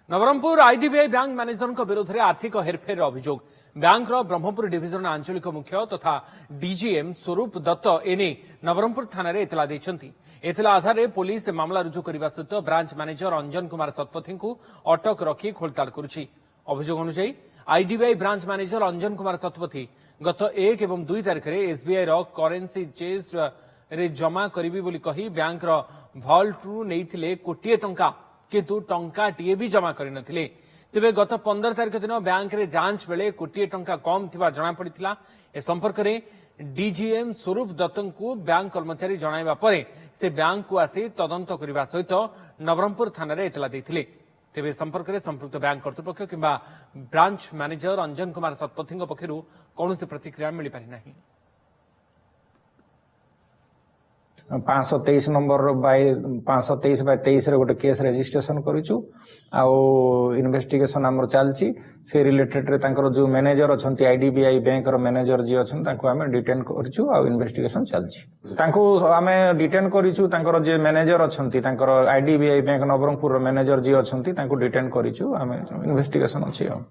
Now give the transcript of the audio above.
Nabarangpur IDBI bank manager विरोध में आर्थिक हेरफेर अभियोग बैंक ब्रह्मपुर डिविजन आंचलिक मुख्य तथा डीजीएम स्वरूप दत्त एने नवरंगपुर थाना एतला देते। एतला आधार पुलिस मामला रुजु करने सहित ब्रांच मैनेजर अंजन कुमार शतपथी को अटक रखी खोलताड़ करुछि। अभियोग अनुसार आईडीबीआई ब्रांच मैनेजर अंजन कुमार शतपथी गत 1 और 2 तारिख में एसबीआई करेन्सी चेस रे जमा करी बोली कही बैंक भल्ट रु नहीं कोटिए टंका किंतु टंकाटीए भी जमा कर नथिले। तेबे गत 15 तारिख दिन बैंक रे जांच बेले कोटिए टंका कम थिबा जଣା पड़िथिला। ए संपर्क रे डीजीएम स्वरूप दत्त को बैंक कर्मचारी जणाइबा परे से बैंक को आसी तदंत करबा सहित नवरंगपुर थाना रे इतला दैथिले। तेबे संपर्क रे संपृक्त बैंक कर्तृपक्ष किंबा ब्रांच मैनेजर अंजन कुमार शतपथी पक्षरु कौनसी प्रतिक्रिया मिल पारि नाही। 523 नंबर 523/23 रे गोटे केस रजिस्ट्रेशन करिछु आउ इन्वेस्टिगेशन हमर चलची से रिलेटेड रे तांकर जो मैनेजर अछंती आईडीबीआई बैंक रो मैनेजर जी अछन तांको हमें डिटेन करिछु आउ इन्वेस्टिगेशन चलची। तांको हमें डिटेन करिछु तांकर जे मैनेजर अछंती तांकर आईडीबीआई बैंक नवरंगपुर रो मैनेजर जी अछंती तांको डिटेन करिछु हमें इन्वेस्टिगेशन अछि।